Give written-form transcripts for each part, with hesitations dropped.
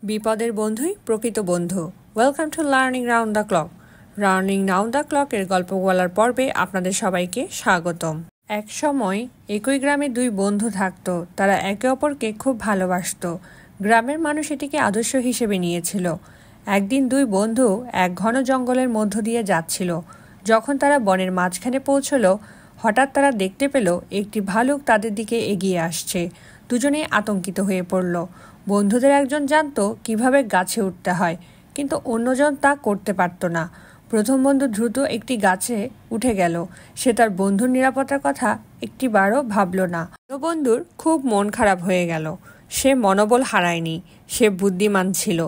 বিপদের বন্ধুই প্রকৃত বন্ধু। Welcome to learning round the clock. Learning round the ক্লকের গল্প বলার পর্বে আপনাদের সবাইকে স্বাগতম। এক সময় একই গ্রামে দুই বন্ধু থাকতো। তারা একে অপরকে খুব ভালোবাসতো। গ্রামের মানুষ এটিকে আদর্শ হিসেবে নিয়েছিল। একদিন দুই বন্ধু এক ঘন জঙ্গলের মধ্য দিয়ে যাচ্ছিল। যখন তারা বনের মাঝখানে পৌঁছলো, হঠাৎ তারা দেখতে পেল একটি ভালুক তাদের দিকে এগিয়ে আসছে। দুজনেই আতঙ্কিত হয়ে পড়ল। বন্ধুদের একজন জানতো কিভাবে গাছে উঠতে হয়, কিন্তু অন্যজন তা করতে পারত না। প্রথম বন্ধু দ্রুত একটি গাছে উঠে গেল। সে তার বন্ধুর নিরাপত্তার কথা একটিবারও ভাবল না। বন্ধুর খুব মন খারাপ হয়ে গেল। সে মনোবল হারায়নি, সে বুদ্ধিমান ছিল।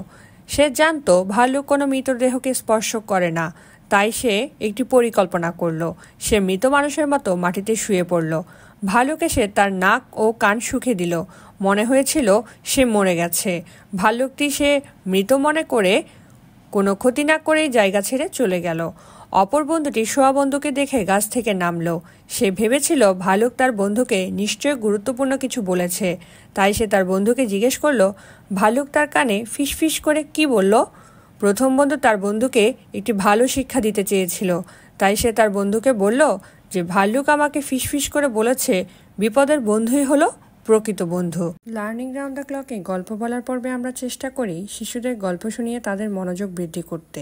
সে জানতো ভালুক কোনো মৃতদেহকে স্পর্শ করে না। তাই সে একটি পরিকল্পনা করল। সে মৃত মানুষের মতো মাটিতে শুয়ে পড়ল। ভালুক এসে তার নাক ও কান শুঁকে দিল। মনে হয়েছিল সে মরে গেছে। ভাল্লুকটি সে মৃত মনে করে কোনো ক্ষতি না করেই জায়গা ছেড়ে চলে গেল। অপর বন্ধুটি শোয়া বন্ধুকে দেখে গাছ থেকে নামল। সে ভেবেছিল ভালুক তার বন্ধুকে নিশ্চয়ই গুরুত্বপূর্ণ কিছু বলেছে। তাই সে তার বন্ধুকে জিজ্ঞেস করল, ভালুক তার কানে ফিসফিস করে কি বলল? প্রথম বন্ধু তার বন্ধুকে একটি ভালো শিক্ষা দিতে চেয়েছিল। তাই সে তার বন্ধুকে বলল যে ভাল্লুক আমাকে ফিসফিস করে বলেছে বিপদের বন্ধুই হলো প্রকৃত বন্ধু। লার্নিং রাউন্ড দ্য ক্লকে গল্প বলার পর্বে আমরা চেষ্টা করি শিশুদের গল্প শুনিয়ে তাদের মনোযোগ বৃদ্ধি করতে।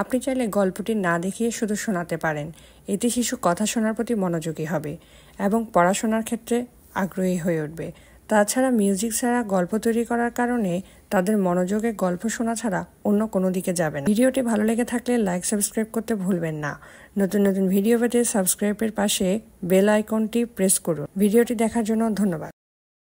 আপনি চাইলে গল্পটি না দেখিয়ে শুধু শোনাতে পারেন। এতে শিশু কথা শোনার প্রতি মনোযোগী হবে এবং পড়াশোনার ক্ষেত্রে আগ্রহী হয়ে উঠবে। তাছাড়া মিউজিক ছাড়া গল্প তৈরি করার কারণে তাদের মনোযোগে গল্প শোনা ছাড়া অন্য কোনো দিকে যাবে না। ভিডিওটি ভালো লেগে থাকলে লাইক সাবস্ক্রাইব করতে ভুলবেন না। নতুন নতুন ভিডিও পেতে সাবস্ক্রাইবের পাশে বেল আইকনটি প্রেস করুন। ভিডিওটি দেখার জন্য ধন্যবাদ।